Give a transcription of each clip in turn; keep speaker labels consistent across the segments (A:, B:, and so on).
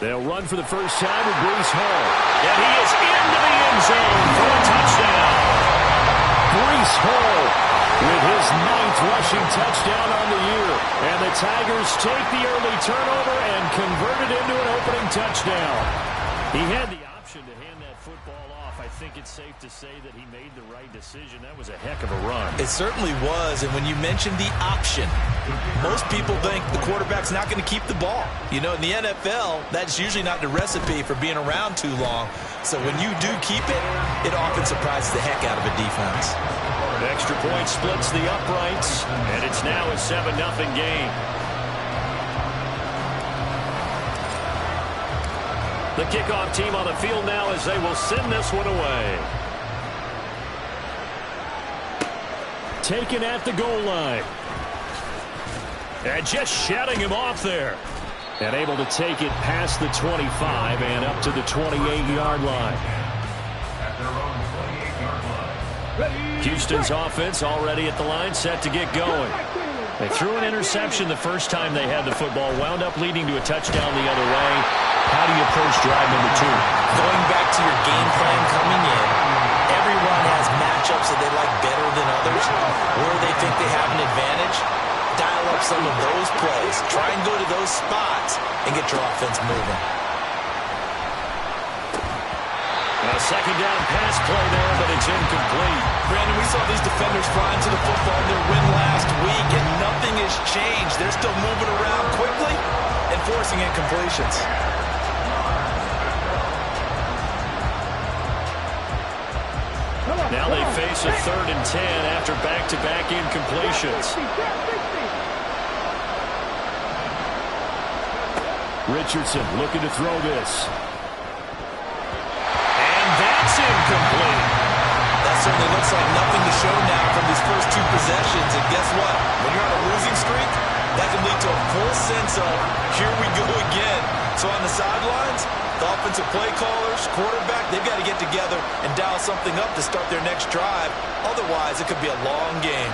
A: They'll run for the first time with Breece Hall. And he is into the end zone for a touchdown. Breece Hall with his 9th rushing touchdown on the year. And the Tigers take the early turnover and convert it into an opening touchdown. He had the option to hand that football off. I think it's safe to say that he made the right decision. That was a heck of a run.
B: It certainly was. And when you mentioned the option, most people think the quarterback's not going to keep the ball. You know, in the NFL, that's usually not the recipe for being around too long. So when you do keep it, it often surprises the heck out of a defense.
A: An extra point splits the uprights, and it's now a 7-0 game. The kickoff team on the field now as they will send this one away. Taken at the goal line. And just shutting him off there. And able to take it past the 25 and up to the 28-yard line. Houston's offense already at the line, set to get going. They threw an interception the first time they had the football, wound up leading to a touchdown the other way. How do you approach drive number 2?
B: Going back to your game plan coming in, everyone has matchups that they like better than others, where they think they have an advantage. Dial up some of those plays. Try and go to those spots and get your offense moving.
A: A second down pass play there, but it's incomplete.
B: Brandon, we saw these defenders flying to the football in their win last week, and nothing has changed. They're still moving around quickly and forcing incompletions.
A: Now they face a 3rd and 10 after back-to-back incompletions. Richardson looking to throw this. And that's incomplete.
B: That certainly looks like nothing to show now from these first 2 possessions. And guess what? When you're on a losing streak, that can lead to a full sense of, here we go again. So on the sidelines, the offensive play callers, quarterback, they've got to get together and dial something up to start their next drive. Otherwise, it could be a long game.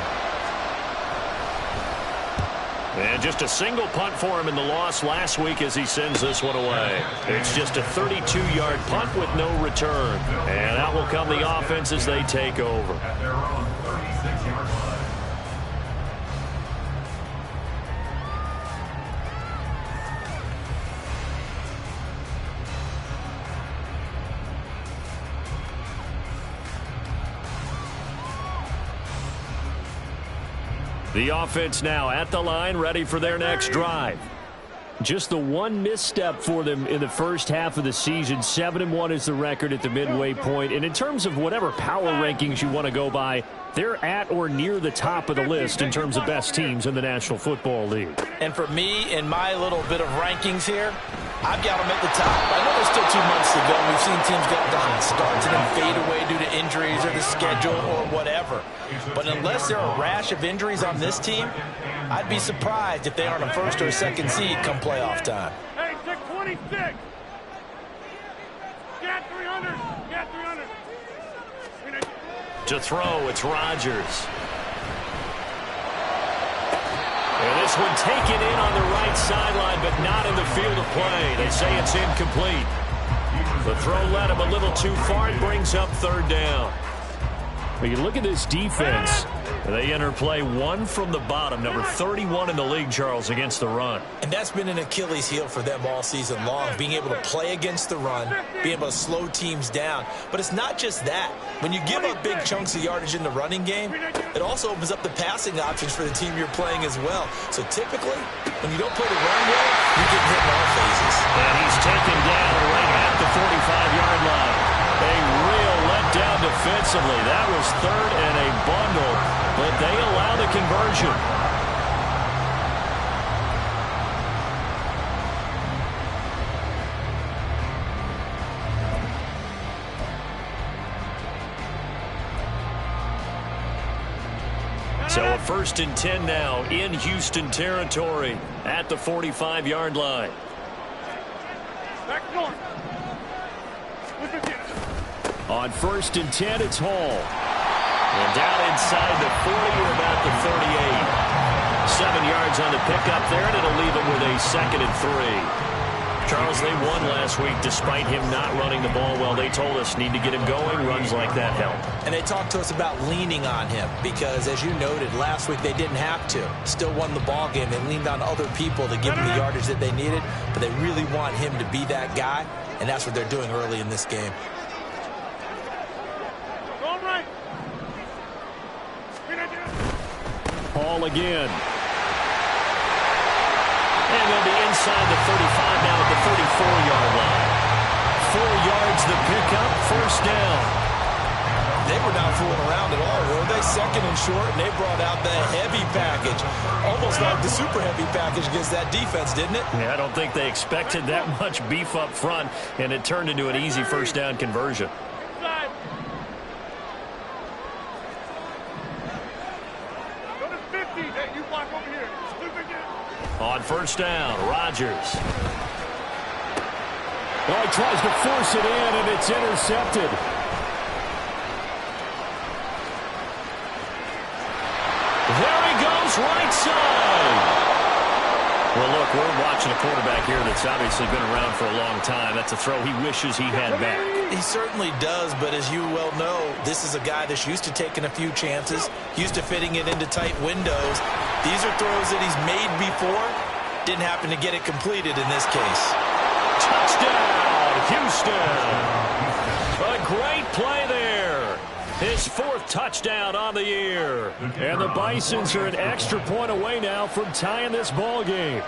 A: And just a single punt for him in the loss last week as he sends this one away. It's just a 32-yard punt with no return. And out will come the offense as they take over. The offense now at the line, ready for their next drive. Just the one misstep for them in the first half of the season. 7-1 is the record at the midway point. And in terms of whatever power rankings you want to go by, they're at or near the top of the list in terms of best teams in the National Football League.
B: And for me, in my little bit of rankings here, I've got them at the top. I know there's still 2 months to go. We've seen teams get hot starts and then fade away due to injuries or the schedule or whatever. But unless there are a rash of injuries on this team, I'd be surprised if they aren't a 1st or 2nd seed come playoff time.
C: Hey, 626. Get 300. Get 300.
A: To throw, it's Rodgers. And this one taken in on the right sideline, but not in the field of play. They say it's incomplete. The throw led him a little too far. It brings up 3rd down. When you look at this defense, they enter play 1 from the bottom, number 31 in the league, Charles, against the run.
B: And that's been an Achilles heel for them all season long, being able to play against the run, being able to slow teams down. But it's not just that. When you give up big chunks of yardage in the running game, it also opens up the passing options for the team you're playing as well. So typically, when you don't play the run well, you get hit in all phases.
A: And he's taken down right at the 45-yard line. A real letdown defensively. That was 3rd and a bundle, but they allow the conversion. So a 1st and 10 now in Houston territory at the 45-yard line.
C: Back north.
A: On 1st and 10, it's Hall. And down inside the 40 or about the 38. 7 yards on the pickup there, and it'll leave him with a 2nd and 3. Charles, they won last week despite him not running the ball well. They told us need to get him going. Runs like that help.
B: And they talked to us about leaning on him because, as you noted, last week they didn't have to. Still won the ball game. They leaned on other people to give them the yardage that they needed, but they really want him to be that guy, and that's what they're doing early in this game.
C: All right.
A: Ball again. And they'll be inside the 35 now at the 34-yard line. 4 yards the pickup, first down.
B: They were not fooling around at all, were they? Second and short, and they brought out the heavy package. Almost like the super heavy package against that defense, didn't it?
A: Yeah, I don't think they expected that much beef up front, and it turned into an easy first down conversion.
C: Go to 50. Hey, you block over here.
A: On first down, Rodgers. Oh, he tries to force it in, and it's intercepted. There he goes, right side. Well, look, we're watching a quarterback here that's obviously been around for a long time. That's a throw he wishes he had back.
B: He certainly does, but as you well know, this is a guy that's used to taking a few chances, used to fitting it into tight windows. These are throws that he's made before. Didn't happen to get it completed in this case.
A: Touchdown, Houston. A great play there. His 4th touchdown on the year. And the Bisons are an extra point away now from tying this ball game.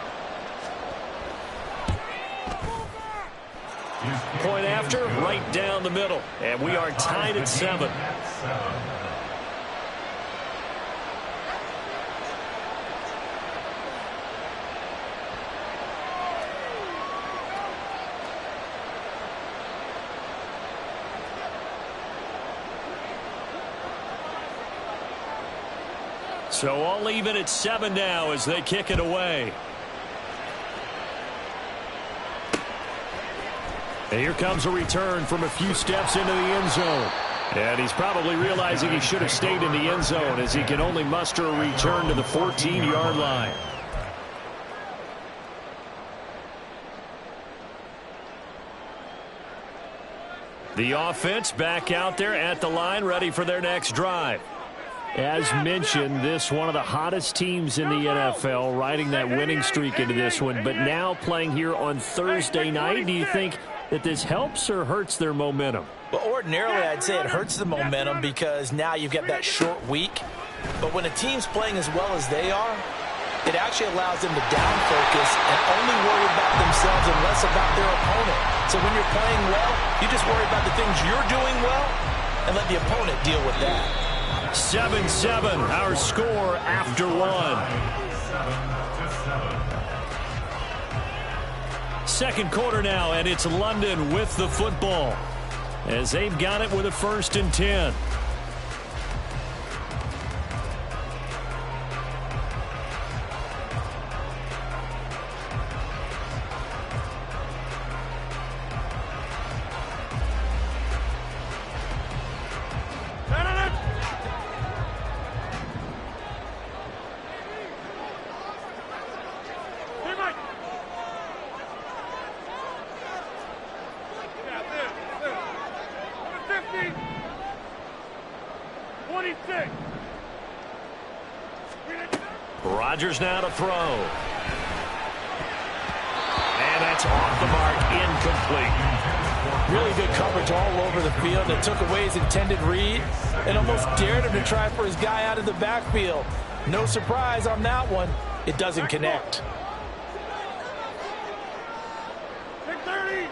A: Point after, right down the middle. And we are tied at 7. So all even at 7 now as they kick it away. And here comes a return from a few steps into the end zone. And he's probably realizing he should have stayed in the end zone as he can only muster a return to the 14-yard line. The offense back out there at the line, ready for their next drive. As mentioned, this one of the hottest teams in the NFL, riding that winning streak into this one, but now playing here on Thursday night. Do you think that this helps or hurts their momentum?
B: Well, ordinarily, I'd say it hurts the momentum because now you've got that short week. But when a team's playing as well as they are, it actually allows them to down focus and only worry about themselves and less about their opponent. So when you're playing well, you just worry about the things you're doing well and let the opponent deal with that.
A: 7-7, our score after 1. Second quarter now, and it's London with the football as they've got it with a 1st and 10. Rodgers now to throw. And that's off the mark, incomplete.
B: Really good coverage all over the field. It took away his intended read and almost dared him to try for his guy out of the backfield. No surprise on that one. It doesn't connect.
C: 630.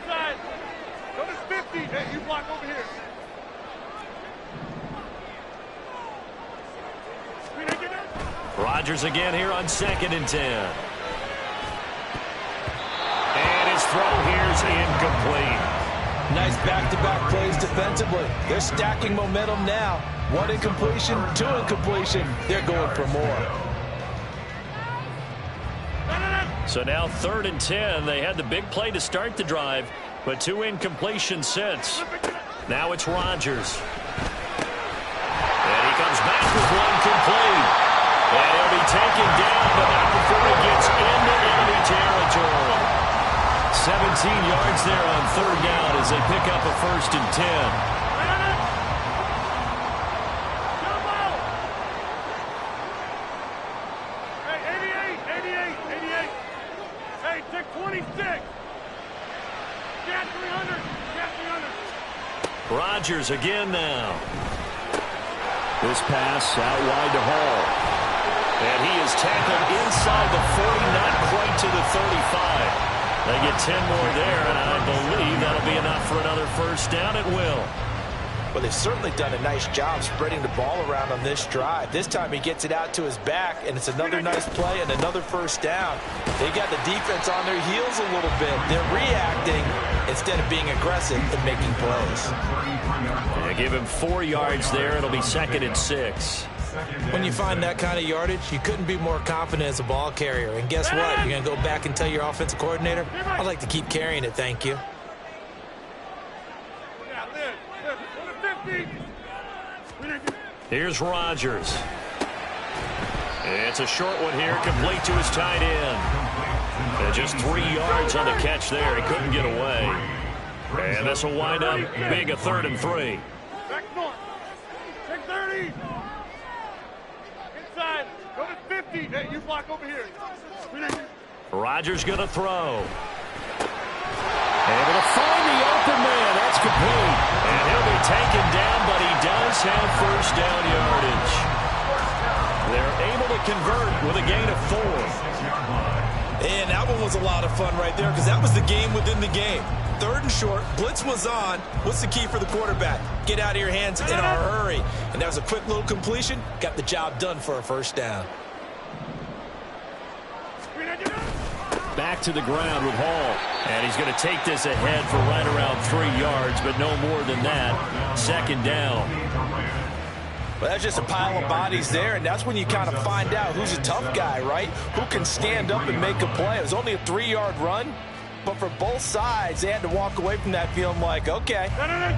C: Inside. Go to 50. Hey, you block over here.
A: Rodgers again here on 2nd and 10. And his throw here's incomplete.
B: Nice back-to-back plays defensively. They're stacking momentum now. 1 incompletion, 2 incompletion. They're going for more.
A: So now 3rd and 10. They had the big play to start the drive, but 2 incompletions since. Now it's Rodgers. And he comes back with 1 complete. And he'll be taken down, but not before yards there on third down as they pick up a 1st and 10.
C: Hey, take 26. Get 300. Get 300.
A: Rodgers again now. This pass out wide to Hall. And he is tackled inside the 40, not quite to the 35. They get 10 more there, and I believe that'll be enough for another 1st down. It will.
B: Well, they've certainly done a nice job spreading the ball around on this drive. This time he gets it out to his back, and it's another nice play and another 1st down. They got the defense on their heels a little bit. They're reacting instead of being aggressive and making plays.
A: Yeah, give him 4 yards there. It'll be 2nd and 6.
B: When you find that kind of yardage, you couldn't be more confident as a ball carrier. And guess what? You're going to go back and tell your offensive coordinator, I'd like to keep carrying it, thank you.
A: Here's Rodgers. It's a short one here, complete to his tight end. And just 3 yards on the catch there. He couldn't get away. And this will wind up being a 3rd and 3.
C: Back north. Take 30. Inside. Go to 50. Hey, you block over here.
A: Rodgers going to throw. Able to find the open man. That's complete. And he'll be taken down, but he does have 1st down yardage. They're able to convert with a gain of 4.
B: And that one was a lot of fun right there because that was the game within the game. 3rd and short, blitz was on. What's the key for the quarterback? Get out of your hands in a hurry. And that was a quick little completion. Got the job done for a 1st down.
A: Back to the ground with Hall. And he's going to take this ahead for right around 3 yards, but no more than that. 2nd down.
B: Well, that's just a pile of bodies there, and that's when you kind of find out who's a tough guy, right? Who can stand up and make a play. It was only a 3-yard run, but for both sides, they had to walk away from that feeling like, okay,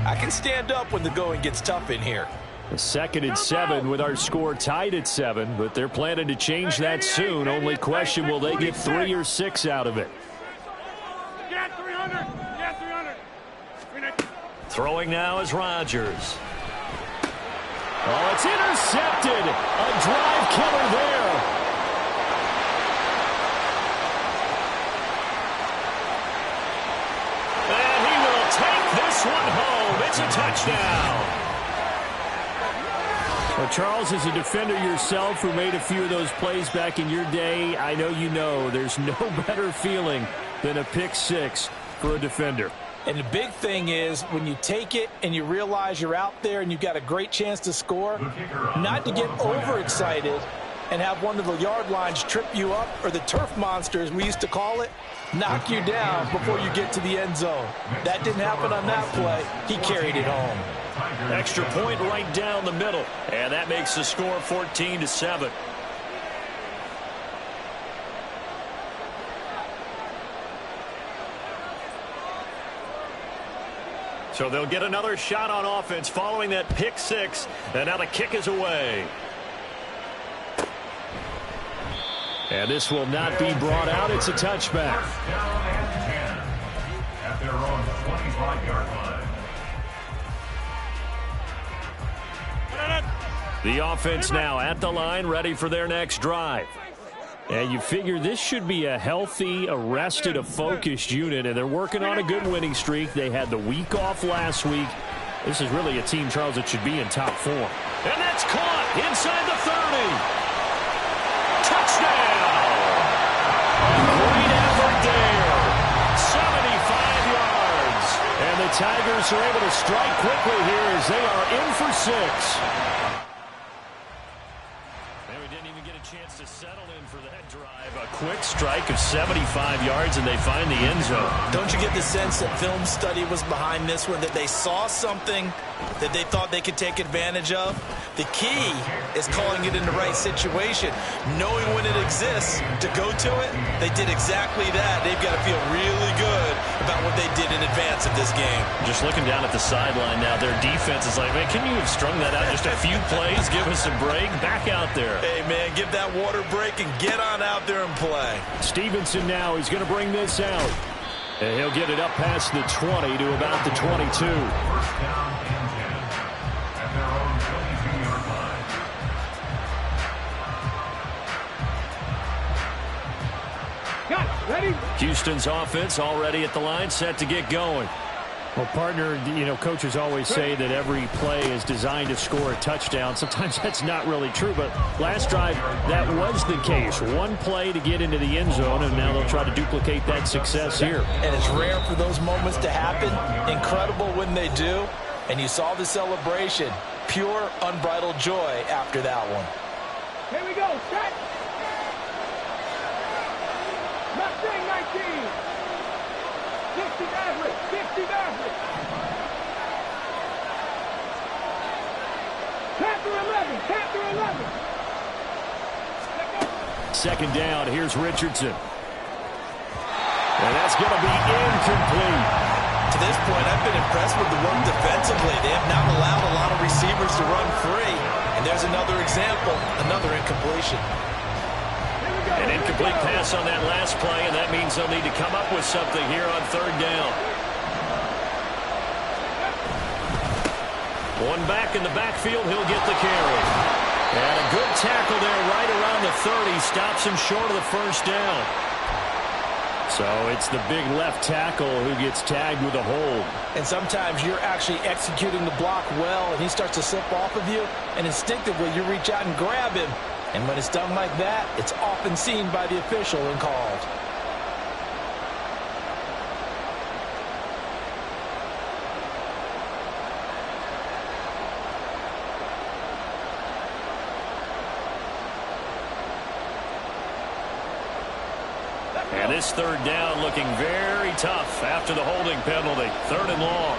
B: I can stand up when the going gets tough in here.
A: 2nd and 7 with our score tied at 7, but they're planning to change that soon. Only question, will they get 3 or 6 out of it?
C: Get 300. Get 300.
A: Throwing now is Rodgers. Oh, it's intercepted. A drive killer there. And he will take this one home. It's a touchdown. Well, Charles, as a defender yourself who made a few of those plays back in your day, I know you know there's no better feeling than a pick 6 for a defender.
B: And the big thing is when you take it and you realize you're out there and you've got a great chance to score, not to get overexcited and have one of the yard lines trip you up, or the turf monsters we used to call it, knock you down before you get to the end zone. That didn't happen on that play. He carried it home.
A: Extra point right down the middle. And that makes the score 14-7. So they'll get another shot on offense following that pick 6. And now the kick is away. And this will not be brought out. It's a touchback.
D: At their own 25-yard line.
A: The offense now at the line, ready for their next drive. And you figure this should be a healthy, arrested, a focused unit, and they're working on a good winning streak. They had the week off last week. This is really a team, Charles, that should be in top form. And that's caught inside the 30. Touchdown! Great effort there. 75 yards. And the Tigers are able to strike quickly here as they are in for 6. Chance to settle in for that drive. A quick strike of 75 yards, and they find the end zone.
B: Don't you get the sense that film study was behind this one, that they saw something that they thought they could take advantage of? The key is calling it in the right situation, knowing when it exists to go to it. They did exactly that. They've got to feel really good about what they did in advance of this game.
A: Just looking down at the sideline now, their defense is like, man, can you have strung that out just a few plays? Give us a break. Back out there.
B: Hey, man, give that water break and get on out there and play.
A: Stevenson now, he's going to bring this out. And he'll get it up past the 20 to about the 22.
D: First down and 10 at their own 22-yard line.
C: Got it. Ready?
A: Houston's offense already at the line, set to get going. Well, partner, you know, coaches always say that every play is designed to score a touchdown. Sometimes that's not really true, but last drive, that was the case. One play to get into the end zone, and now they'll try to duplicate that success here.
B: And it's rare for those moments to happen. Incredible when they do. And you saw the celebration. Pure, unbridled joy after that one.
C: Here we go. Set. Mustang 19. 60 average. 60 average. Panther 11. Panther 11.
A: Second down, here's Richardson. And that's going to be incomplete.
B: To this point, I've been impressed with the work defensively. They have not allowed a lot of receivers to run free. And there's another example, another incompletion.
A: An incomplete pass on that last play, and that means they'll need to come up with something here on third down. One back in the backfield, he'll get the carry. And a good tackle there right around the 30, stops him short of the first down. So it's the big left tackle who gets tagged with a hold.
B: And sometimes you're actually executing the block well, and he starts to slip off of you, and instinctively you reach out and grab him. And when it's done like that, it's often seen by the official and called.
A: And this third down looking very tough after the holding penalty. Third and long.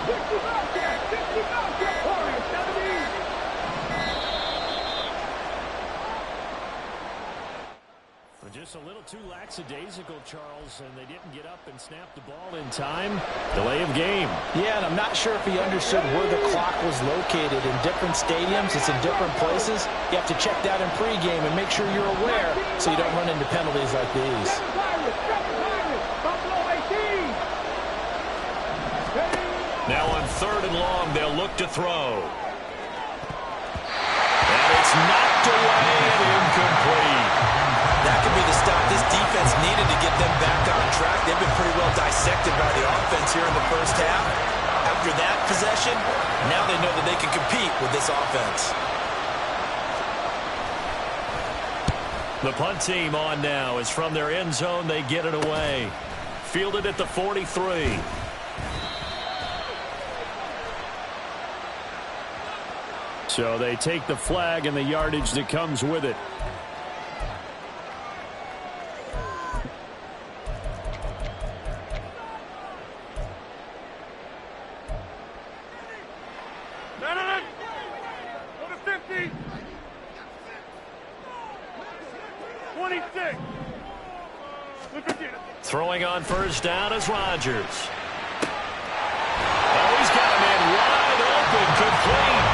C: 65 there. 65 there. 70.
A: Just a little too lackadaisical, Charles, and they didn't get up and snap the ball in time. Delay of game.
B: Yeah, and I'm not sure if he understood where the clock was located. In different stadiums, it's in different places. You have to check that in pregame and make sure you're aware so you don't run into penalties like these.
A: Now on third and long, they'll look to throw. And it's knocked away and incomplete.
B: That could be the stop this defense needed to get them back on track. They've been pretty well dissected by the offense here in the first half. After that possession, now they know that they can compete with this offense.
A: The punt team on now is from their end zone. They get it away. Fielded at the 43. So they take the flag and the yardage that comes with it.
C: Go to 50. 26.
A: Throwing on first down is Rodgers. Oh, he's got a man wide open, complete.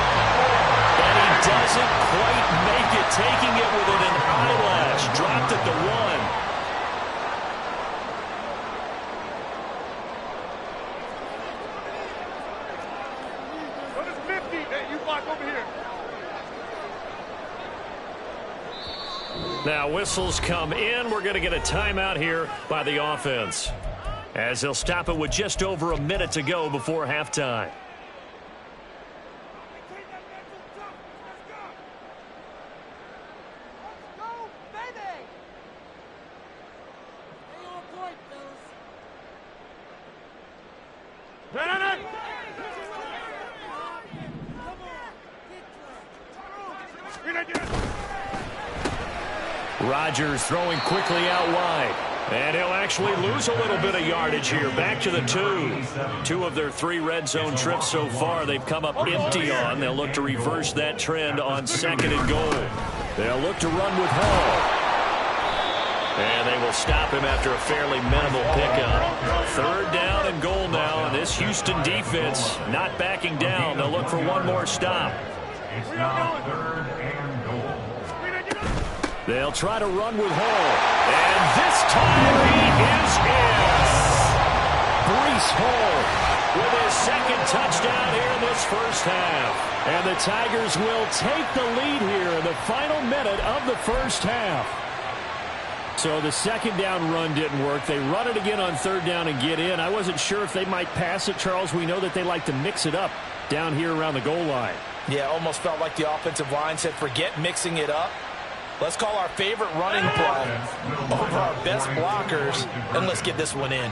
A: And he doesn't quite make it, taking it within an eyelash. Dropped at the
C: 1. Go to 50. Hey, you block over here.
A: Now whistles come in. We're going to get a timeout here by the offense, as they'll stop it with just over a minute to go before halftime. Rodgers throwing quickly out wide. And he'll actually lose a little bit of yardage here. Back to the 2. 2 of their 3 red zone trips so far they've come up empty on. They'll look to reverse that trend on second and goal. They'll look to run with Hall. And they will stop him after a fairly minimal pickup. Third down and goal now. And this Houston defense not backing down. They'll look for one more stop.
D: It's now third and goal.
A: They'll try to run with Hall. And this time with his second touchdown here in this first half. And the Tigers will take the lead here in the final minute of the first half. So the second down run didn't work. They run it again on third down and get in. I wasn't sure if they might pass it, Charles. We know that they like to mix it up down here around the goal line.
B: Yeah, almost felt like the offensive line said, forget mixing it up. Let's call our favorite running play over our best blockers, and let's get this one in.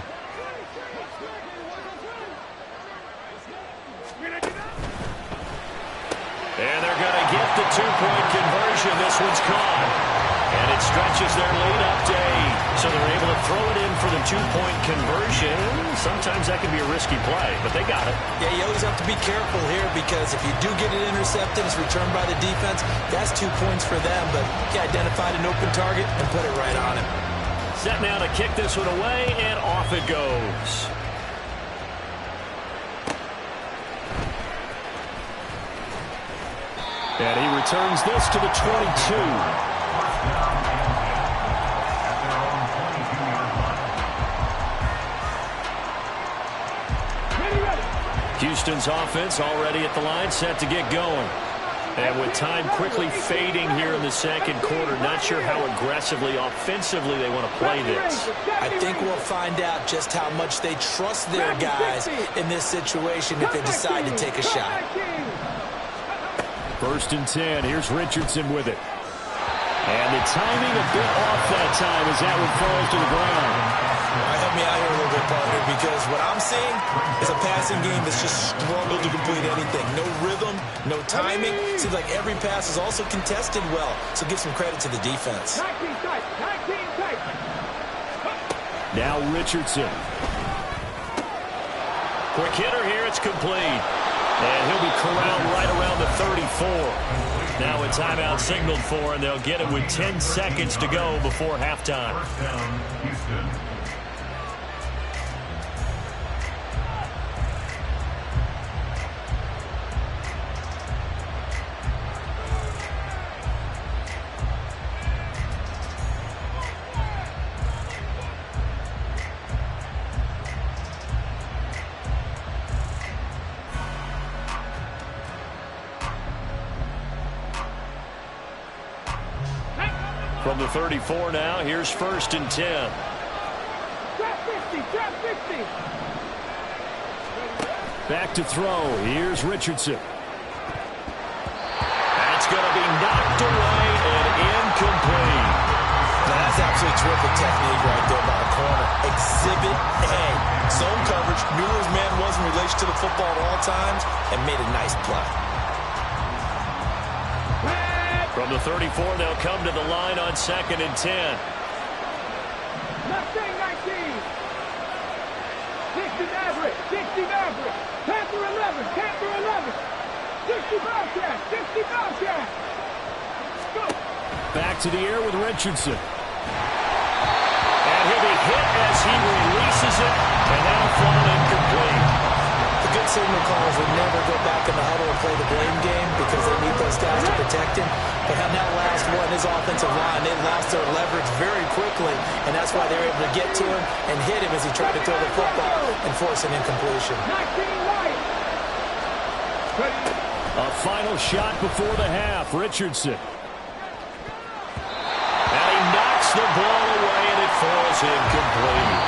A: And they're going to get the two-point conversion. This one's caught. And it stretches their lead up to 8. So they're able to throw it in for the two-point conversion. Sometimes that can be a risky play, but they got it.
B: Yeah, you always have to be careful here because if you do get it intercepted, it's returned by the defense. That's 2 points for them, but he identified an open target and put it right on him.
A: Set now to kick this one away, and off it goes. And he returns this to the 22. Houston's offense already at the line, set to get going. And with time quickly fading here in the second quarter, not sure how aggressively, offensively they want to play this.
B: I think we'll find out just how much they trust their guys in this situation if they decide to take a shot.
A: 1st and 10. Here's Richardson with it. And the timing a bit off that time as that one falls to the ground.
B: Help me out here a little bit, partner, because what I'm seeing is a passing game that's just struggled to complete anything. No rhythm, no timing. Seems like every pass is also contested well, so give some credit to the defense.
A: Now Richardson. Quick hitter here, it's complete. And he'll be corralled right around the 34. Now a timeout signaled for, and they'll get it with 10 seconds to go before halftime.
D: First down, Houston.
A: From the 34 now, here's 1st and 10. Back to throw. Here's Richardson. That's going to be knocked away and incomplete.
B: Now that's absolutely terrific technique right there by the corner. Exhibit A. Zone coverage, knew where his man was in relation to the football at all times, and made a nice play.
A: From the 34, they'll come to the line on 2nd and 10.
C: 19. Maverick. 60 Maverick. Panther 11. Panther 11. 60 Bobcat. 60 Bobcat. Go.
A: Back to the air with Richardson. And he'll be hit as he releases it, and that'll fall incomplete.
B: The good signal callers would never go back in the huddle and play the blame game because they need those guys to protect him. But on that last one, his offensive line, they lost their leverage very quickly, and that's why they were able to get to him and hit him as he tried to throw the football and force an incompletion.
A: A final shot before the half. Richardson. And he knocks the ball away, and it falls incomplete.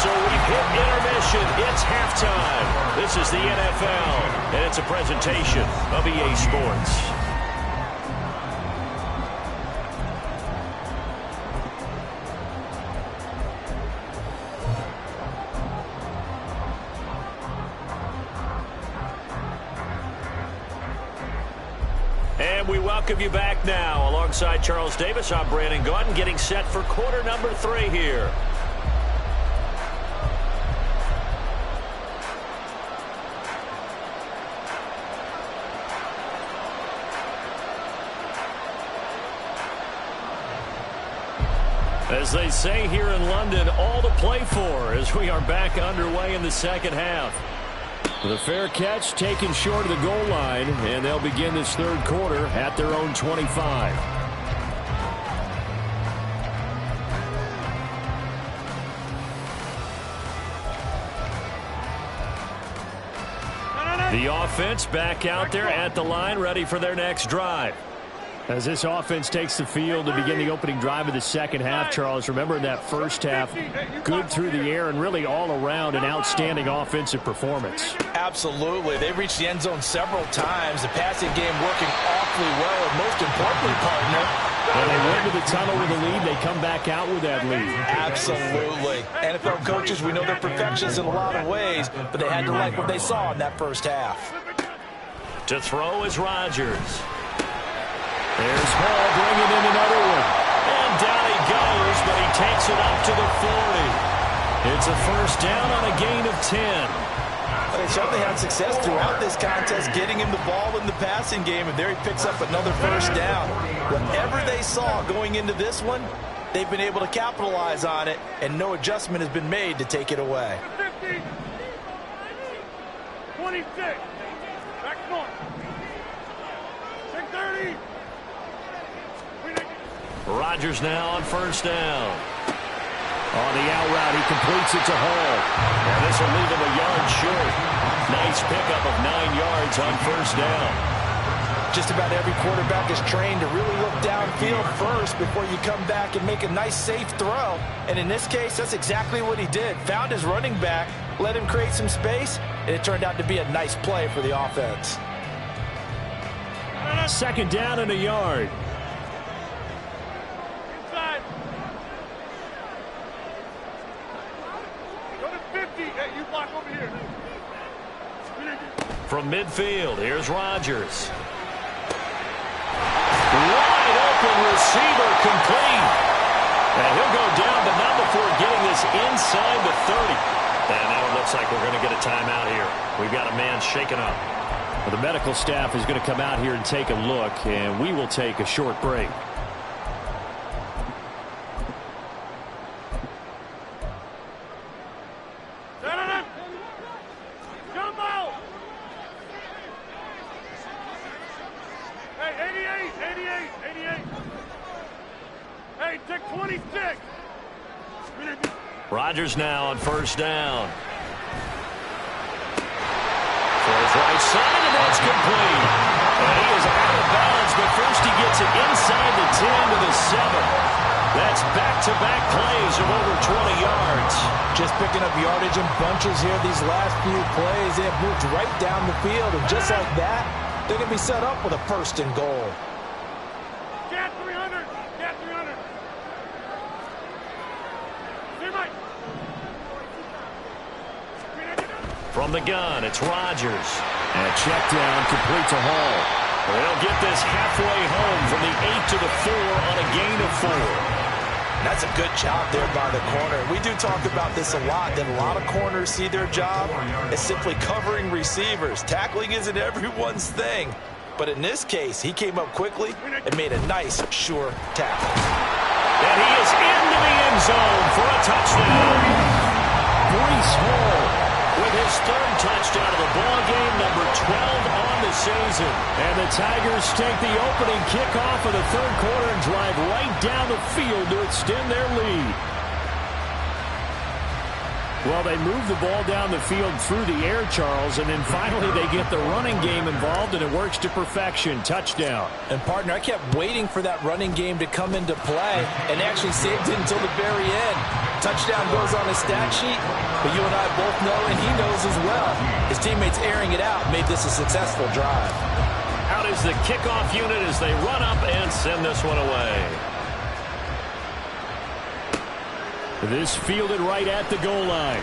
A: So we've hit intermission. It's halftime. This is the NFL, and it's a presentation of EA Sports. And we welcome you back now. Alongside Charles Davis, I'm Brandon Gaudin, getting set for quarter number 3 here. As they say here in London, all to play for as we are back underway in the second half. The fair catch taken short of the goal line, and they'll begin this third quarter at their own 25. The offense back out there at the line, ready for their next drive. As this offense takes the field to begin the opening drive of the second half, Charles, remember in that first half, good through the air and really all around an outstanding offensive performance.
B: Absolutely. They reached the end zone several times. The passing game working awfully well, and most importantly, partner,
A: when they went to the tunnel with a lead, they come back out with that lead.
B: Absolutely. NFL coaches, we know they're perfectionists in a lot of ways, but they had to like what they saw in that first half.
A: To throw is Rodgers. There's Hall bringing in another one. And down he goes, but he takes it up to the 40. It's a first down on a gain of 10.
B: They certainly had success throughout this contest, getting him the ball in the passing game, and there he picks up another first down. Whatever they saw going into this one, they've been able to capitalize on it, and no adjustment has been made to take it away.
C: 50. 26. Back north. 630.
A: Rodgers now on first down. On the out route, he completes it to Hall. And this will leave him a yard short. Nice pickup of 9 yards on first down.
B: Just about every quarterback is trained to really look downfield first before you come back and make a nice, safe throw. And in this case, that's exactly what he did. Found his running back, let him create some space, and it turned out to be a nice play for the offense.
A: Second down and a yard.
C: Inside. Go to 50. Hey, you block over here.
A: From midfield, here's Rodgers. Wide open receiver complete. And he'll go down, but not before getting this inside the 30. And now it looks like we're going to get a timeout here. We've got a man shaken up. Well, the medical staff is going to come out here and take a look, and we will take a short break. Rodgers now on first down. Throws right side, and that's complete. And he is out of bounds, but first he gets it inside the 10 to the 7. That's back-to-back plays of over 20 yards.
B: Just picking up yardage in bunches here these last few plays. They have moved right down the field, and just like that, they're going to be set up with a first and goal.
C: Get 300. Get 300.
A: From the gun, it's Rodgers. And a check down complete to Hall. They'll get this halfway home from the 8 to the 4 on a gain of 4.
B: That's a good job there by the corner. We do talk about this a lot, that a lot of corners see their job as simply covering receivers. Tackling isn't everyone's thing. But in this case, he came up quickly and made a nice, sure tackle.
A: And he is into the end zone for a touchdown. Breece Hall with his third touchdown of the ball game, number 12 on the season. And the Tigers take the opening kickoff of the third quarter and drive right down the field to extend their lead. Well, they move the ball down the field through the air, Charles, and then finally they get the running game involved, and it works to perfection. Touchdown.
B: And, partner, I kept waiting for that running game to come into play and actually saved it until the very end. Touchdown goes on the stat sheet, but you and I both know, and he knows as well, his teammates airing it out made this a successful drive.
A: Out is the kickoff unit as they run up and send this one away. This fielded right at the goal line.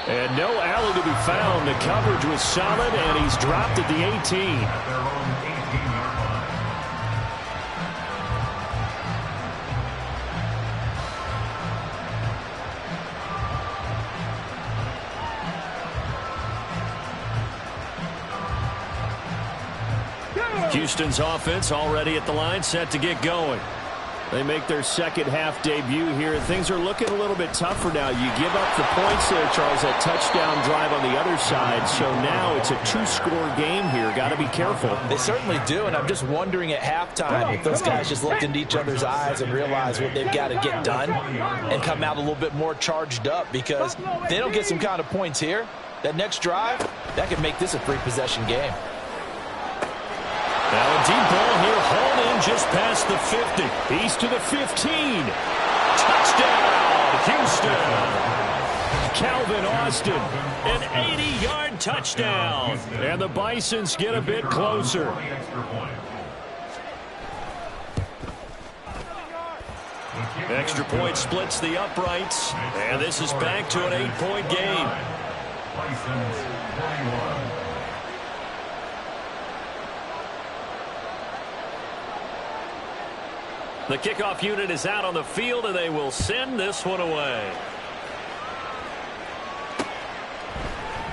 A: And no alley to be found. The coverage was solid, and he's dropped at the 18. Houston's offense already at the line, set to get going. They make their second half debut here. Things are looking a little bit tougher now. You give up the points there, Charles, that touchdown drive on the other side. So now it's a two-score game here. Got to be careful.
B: They certainly do, and I'm just wondering at halftime if those guys just looked into each other's eyes and realized what they've got to get done and come out a little bit more charged up, because if they don't get some kind of points here, That next drive, that could make this a three-possession game.
A: Now a deep ball here, hauled in just past the 50. He's to the 15. Touchdown, Houston. Calvin Austin, an 80-yard touchdown. And the Bisons get a bit closer. Extra point splits the uprights. And this is back to an 8-point game.
D: Bisons 41.
A: The kickoff unit is out on the field, and they will send this one away.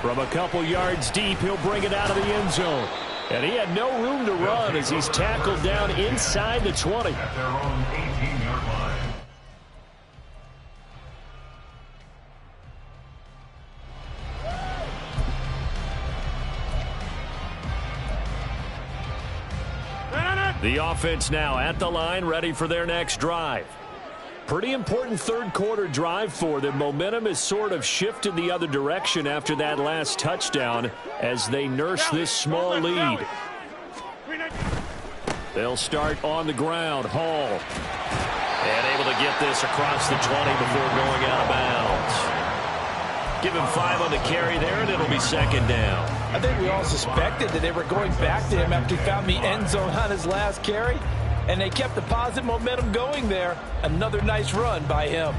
A: From a couple yards deep, he'll bring it out of the end zone. And he had no room to run as he's tackled down inside the 20.
D: At their own 18-yard line.
A: The offense now at the line, ready for their next drive. Pretty important third quarter drive for them. Momentum has sort of shifted the other direction after that last touchdown as they nurse this small lead. They'll start on the ground. Hall. And able to get this across the 20 before going out of bounds. Give him 5 on the carry there, and it'll be second down.
B: I think we all suspected that they were going back to him after he found the end zone on his last carry, and they kept the positive momentum going there. Another nice run by him.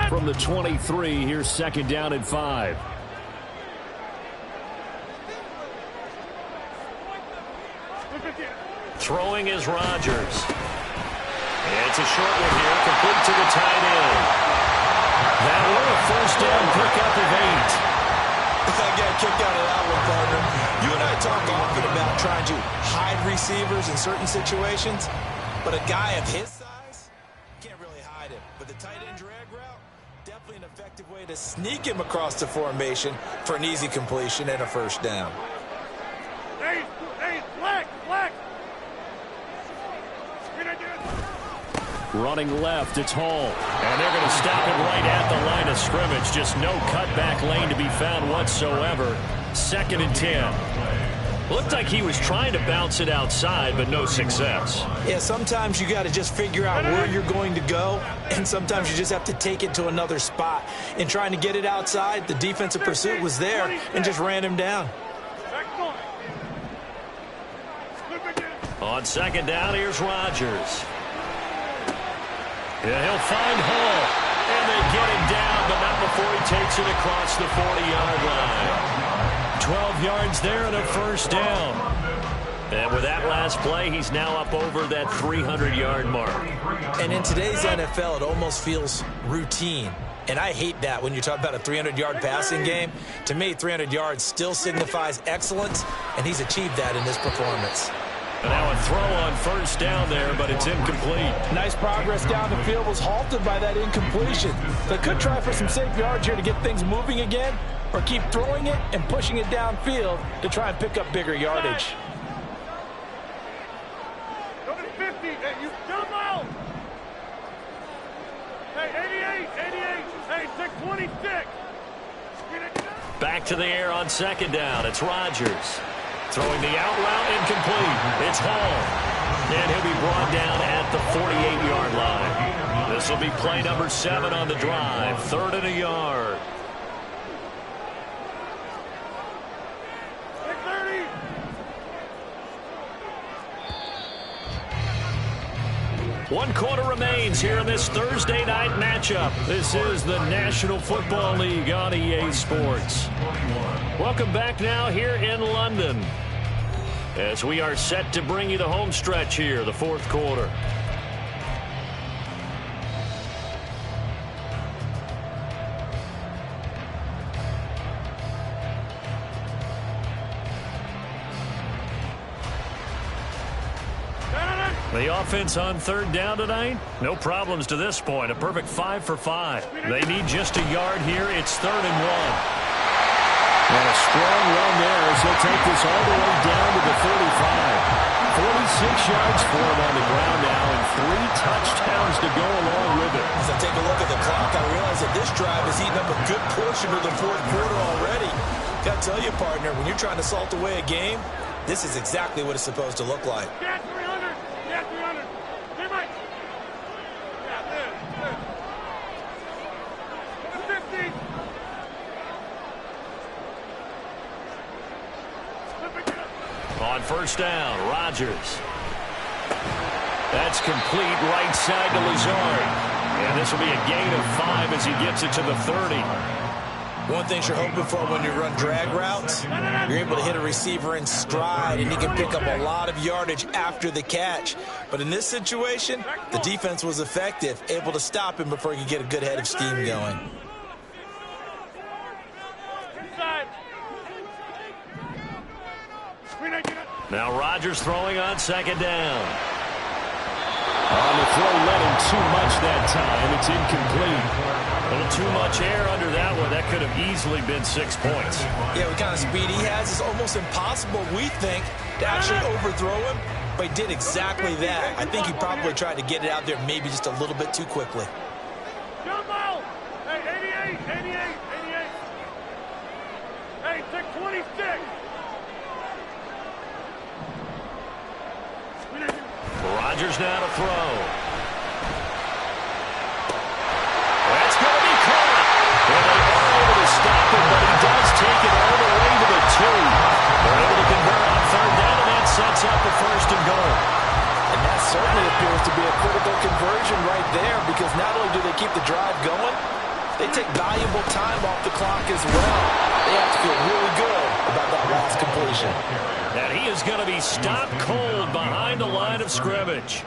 A: From the 23, here's second down and 5. Throwing is Rodgers. It's a short one here, complete to the tight end. That will a first down pickup of 8.
B: I got kicked out of that one, partner. You and I talk often about trying to hide receivers in certain situations, but a guy of his size can't really hide him. But the tight end drag route, definitely an effective way to sneak him across the formation for an easy completion and a first down.
C: Hey, flag.
A: Running left, it's Hall. And they're going to stop him right at the line of scrimmage. Just no cutback lane to be found whatsoever. Second and 10. Looked like he was trying to bounce it outside, but no success.
B: Yeah, sometimes you got to just figure out where you're going to go, and sometimes you just have to take it to another spot. In trying to get it outside, the defensive pursuit was there and just ran him down.
A: On second down, here's Rodgers. Yeah, he'll find Hall. And they get him down, but not before he takes it across the 40-yard line. 12 yards there and a first down. And with that last play, he's now up over that 300-yard mark.
B: And in today's NFL, it almost feels routine. And I hate that when you talk about a 300-yard passing game. To me, 300 yards still signifies excellence, and he's achieved that in this performance.
A: And now a throw on first down there, but it's incomplete.
B: Nice progress down the field was halted by that incompletion. They could try for some safe yards here to get things moving again, or keep throwing it and pushing it downfield to try and pick up bigger yardage.
C: Go to 50. Hey, you jump out. Hey, 88. Hey, 626.
A: Back to the air on second down. It's Rodgers. Throwing the out route, incomplete. It's Hall. And he'll be brought down at the 48-yard line. This will be play number 7 on the drive. 3rd and a yard.
C: 630.
A: One quarter remains here in this Thursday night matchup. This is the National Football League on EA Sports. Welcome back now here in London as we are set to bring you the home stretch here, the 4th quarter. The offense on 3rd down tonight, no problems to this point. A perfect 5 for 5. They need just a yard here. It's 3rd and 1. And a strong run there as he'll take this all the way down to the 45. 46 yards for him on the ground now and 3 touchdowns to go along with it.
B: As I take a look at the clock, I realize drive has eaten up a good portion of the fourth quarter already. Got to tell you, partner, when you're trying to salt away a game, this is exactly what it's supposed to look like.
C: Get 300. Get 300. Hey, Mike. Yeah, this. 50.
A: On first down, Rodgers. That's complete right side to Lazard. And this will be a gain of 5 as he gets it to the 30.
B: One thing you're hoping for when you run drag routes, you're able to hit a receiver in stride, and he can pick up a lot of yardage after the catch. But in this situation, the defense was effective, able to stop him before he could get a good head of steam going.
A: Now Rodgers throwing on second down. On the throw, led him too much that time. It's incomplete. A little too much air under that one. That could have easily been 6 points.
B: Yeah, what kind of speed he has is almost impossible, we think, to actually overthrow him. But he did exactly that. I think he probably tried to get it out there maybe just a little bit too quickly.
C: Jump out! Hey, 88, 88, 88. Hey, take 26.
A: Rodgers now to throw. That's going to be caught. And they are able to stop him, but he does take it all the way to the 2. They're able to convert on third down, and that sets up the first and goal.
B: And that certainly appears to be a critical conversion right there, because not only do they keep the drive going, they take valuable time off the clock as well. They have to feel really good about that last completion.
A: And he is going to be stopped cold behind the line of scrimmage.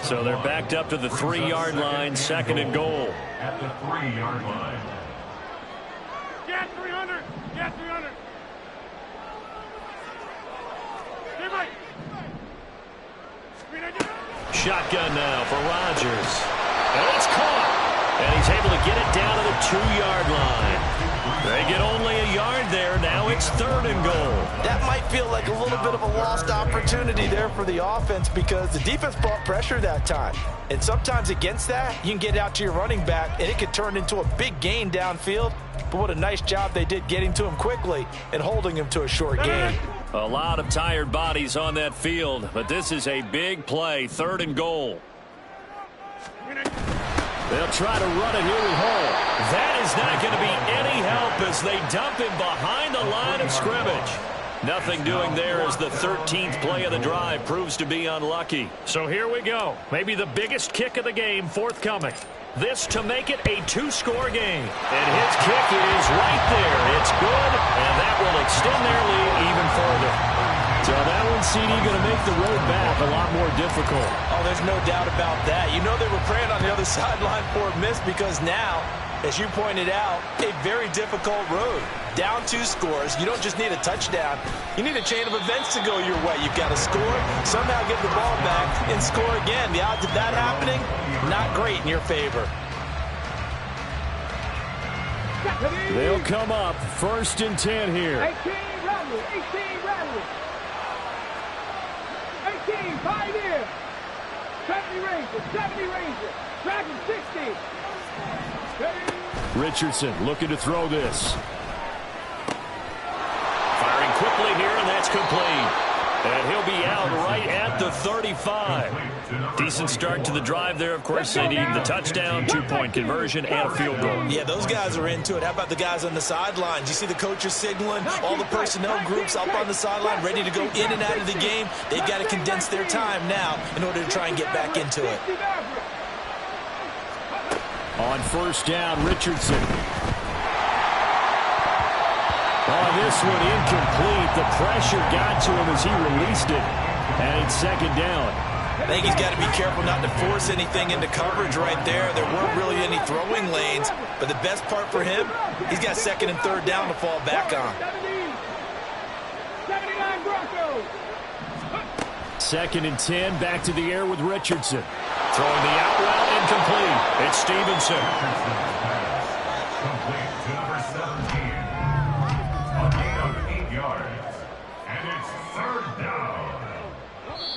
A: So they're backed up to the 3-yard line, second and goal.
D: At the 3-yard line.
C: Get 300. Get 300. Hey, Mike.
A: Shotgun now for Rodgers. And it's caught. And he's able to get it down to the 2-yard line. They get only a yard there. Now it's third and goal.
B: That might feel like a little bit of a lost opportunity there for the offense, because the defense brought pressure that time. And sometimes against that, you can get out to your running back, and it could turn into a big gain downfield. But what a nice job they did getting to him quickly and holding him to a short gain.
A: A lot of tired bodies on that field, but this is a big play, third and goal. They'll try to run it here with Hall. That is not going to be any help as they dump him behind the line of scrimmage. Nothing doing there as the 13th play of the drive proves to be unlucky. So here we go. Maybe the biggest kick of the game forthcoming. This to make it a 2-score game. And his kick is right there. It's good, and that will extend their lead even further. So that one, CD, going to make the road back a lot more difficult.
B: Oh, there's no doubt about that. You know they were praying on the other sideline for a miss, because now, as you pointed out, a very difficult road. Down 2 scores. You don't just need a touchdown. You need a chain of events to go your way. You've got to score, somehow get the ball back, and score again. The odds of that happening, not great in your favor.
A: They'll come up first and 10 here.
C: 18, Radley. 18, Radley. 18, Pioneer. 70 Ranger. 70 Ranger. Dragon 60.
A: Richardson looking to throw this. Firing quickly here, and that's complete. And he'll be out right at the 35. Decent start to the drive there. Of course, they need the touchdown, 2-point conversion, and a field goal.
B: Yeah, those guys are into it. How about the guys on the sidelines? You see the coaches signaling, all the personnel groups up on the sideline ready to go in and out of the game. They've got to condense their time now in order to try and get back into it.
A: On first down, Richardson. On this one, incomplete. The pressure got to him as he released it. And it's second down.
B: I think he's got to be careful not to force anything into coverage right there. There weren't really any throwing lanes. But the best part for him, he's got second and third down to fall back on.
C: 79 Broncos.
A: Second and 10, back to the air with Richardson. Throwing the out route, incomplete. It's Stevenson.
D: Complete to number 17. A gain of 8 yards. And it's third down.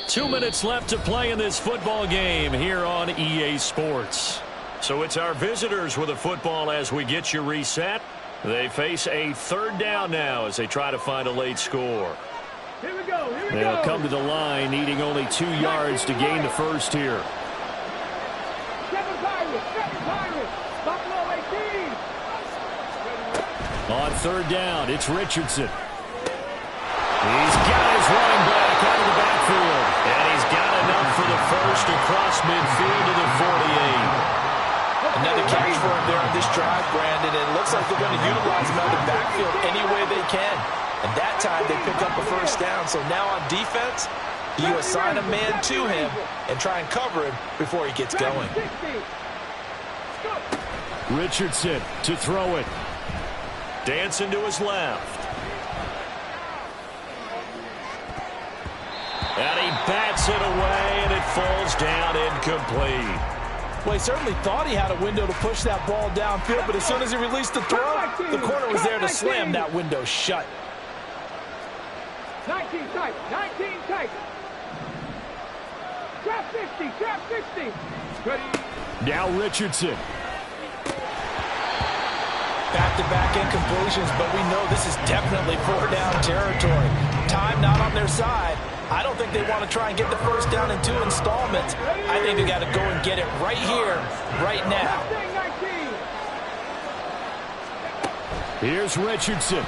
A: 2 minutes left to play in this football game here on EA Sports. So it's our visitors with the football as we get you reset. They face a third down now as they try to find a late score.
C: Here we go. Here we go.
A: They'll come to the line needing only 2 yards to gain the first here.
C: Seven Pirates. Buffalo 18.
A: On third down, it's Richardson. He's got his running back out of the backfield. And he's got enough for the first across midfield to the 48.
B: Another catch for him there on this drive, Brandon. And it looks like they're going to utilize him out of the backfield any way they can. And that time they pick up a first down. So now on defense, you assign a man to him and try and cover him before he gets going.
A: Richardson to throw it. Dancing to his left. And he bats it away, and it falls down incomplete.
E: Well, he certainly thought he had a window to push that ball downfield, but as soon as he released the throw, the corner was there to slam that window shut.
C: 19 tight. Trap 50. Ready.
A: Now Richardson.
E: Back-to-back incompletions, but we know this is definitely 4-down territory. Time not on their side. I don't think they want to try and get the first down in 2 installments. I think they got to go and get it right here, right now.
A: Here's Richardson.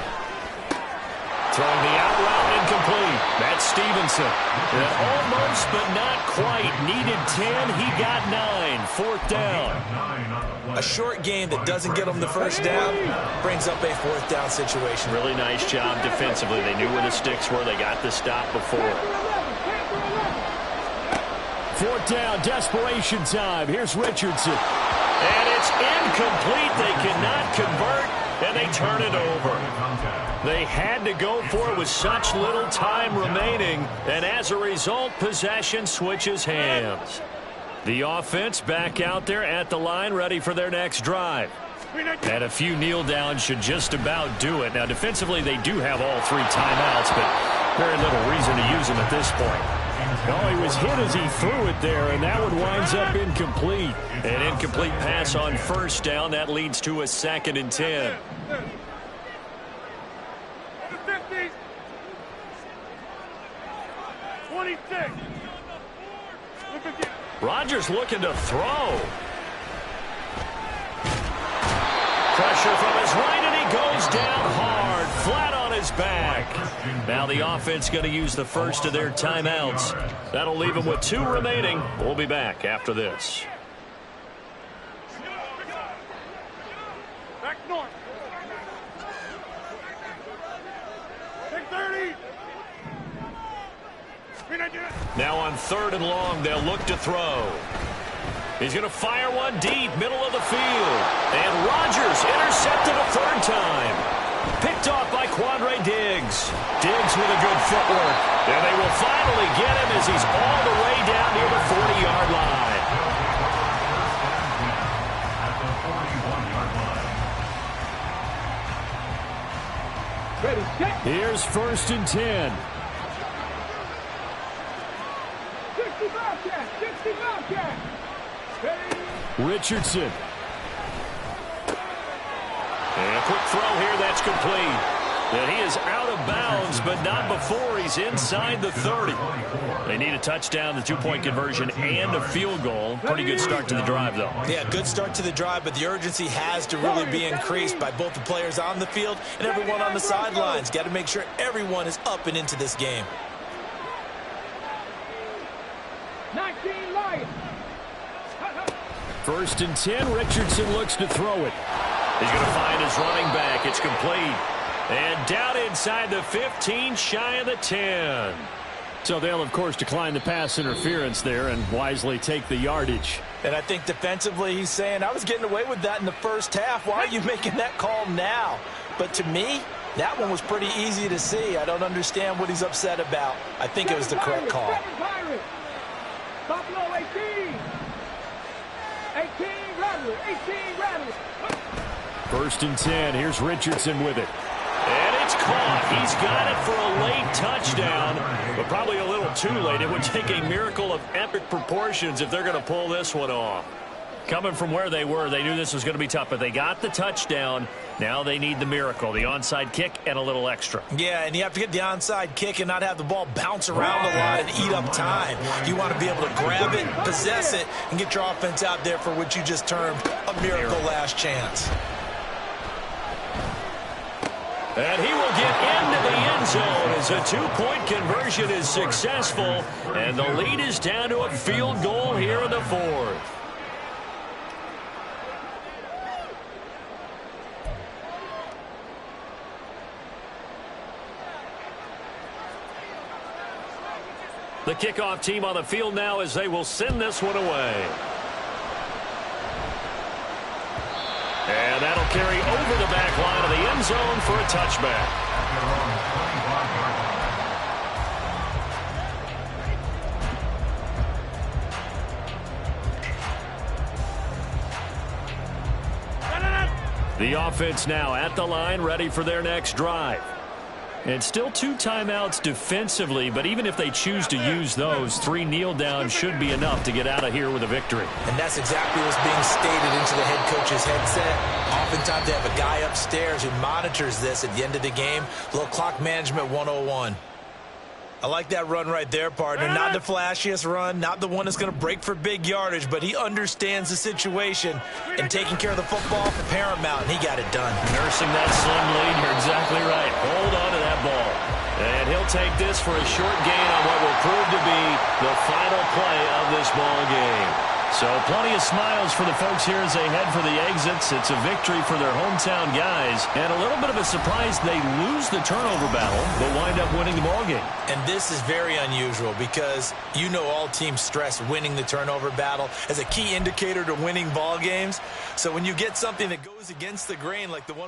A: Throwing the out route incomplete. That's Stevenson. Almost, but not quite. Needed 10. He got 9. Fourth down.
B: A short game that doesn't get them the first down brings up a fourth down situation.
A: Really nice job defensively. They knew where the sticks were. They got the stop before. Fourth down, desperation time. Here's Richardson. And it's incomplete. They cannot convert, and they turn it over. They had to go for it with such little time remaining, and as a result, possession switches hands. The offense back out there at the line, ready for their next drive. And a few kneel downs should just about do it. Now, defensively, they do have all 3 timeouts, but very little reason to use them at this point. Oh, he was hit as he threw it there, and that one winds up incomplete. An incomplete pass on first down. That leads to a 2nd and 10.
C: 50. 26.
A: Rodgers looking to throw. Pressure from his right, and he goes down hard, flat on his back. Now the offense going to use the first of their timeouts. That'll leave them with 2 remaining. We'll be back after this.
C: Back north. 630.
A: Now on 3rd and long, they'll look to throw. He's going to fire one deep, middle of the field. And Rodgers intercepted a 3rd time. Picked off by Quandre Diggs. Diggs with a good footwork. And they will finally get him as he's all the way down near the 40-yard line.
C: Ready, set.
A: Here's 1st and 10.
C: 60 Bobcat. Ready.
A: Richardson. And a quick throw here, that's complete. And he is out of bounds, but not before he's inside the 30. They need a touchdown, the 2-point conversion, and a field goal. Pretty good start to the drive, though.
B: Yeah, good start to the drive, but the urgency has to really be increased by both the players on the field and everyone on the sidelines. Got to make sure everyone is up and into this game.
C: 19 Lions.
A: 1st and 10, Richardson looks to throw it. He's going to find his running back. It's complete. And down inside the 15, shy of the 10. So they'll, of course, decline the pass interference there and wisely take the yardage.
E: And I think defensively he's saying, I was getting away with that in the first half. Why are you making that call now? But to me, that one was pretty easy to see. I don't understand what he's upset about. I think it was the correct call.
C: Buffalo 18. 18 Rattlers.
A: 1st and 10. Here's Richardson with it. And it's caught. He's got it for a late touchdown, but probably a little too late. It would take a miracle of epic proportions if they're going to pull this one off. Coming from where they were, they knew this was going to be tough, but they got the touchdown. Now they need the miracle, the onside kick and a little extra.
E: Yeah, and you have to get the onside kick and not have the ball bounce around a lot and eat up time. You want to be able to grab it, possess it, and get your offense out there for what you just termed a miracle last chance.
A: And he will get into the end zone as a two-point conversion is successful, and the lead is down to a field goal here in the fourth. The kickoff team on the field now as they will send this one away. And that'll carry over the back line of the end zone for a touchback. The offense now at the line, ready for their next drive. And still 2 timeouts defensively, but even if they choose to use those, 3 kneel downs should be enough to get out of here with a victory.
E: And that's exactly what's being stated into the head coach's headset. Oftentimes they have a guy upstairs who monitors this at the end of the game. A little clock management 101. I like that run right there, partner. Not the flashiest run, not the one that's going to break for big yardage, but he understands the situation, and taking care of the football for paramount, and he got it done.
A: Nursing that slim lead, you're exactly right. Hold on to that ball. And he'll take this for a short gain on what will prove to be the final play of this ball game. So plenty of smiles for the folks here as they head for the exits. It's a victory for their hometown guys. And a little bit of a surprise, they lose the turnover battle, but wind up winning the ball game.
E: And this is very unusual because you know all teams stress winning the turnover battle as a key indicator to winning ball games. So when you get something that goes against the grain like the one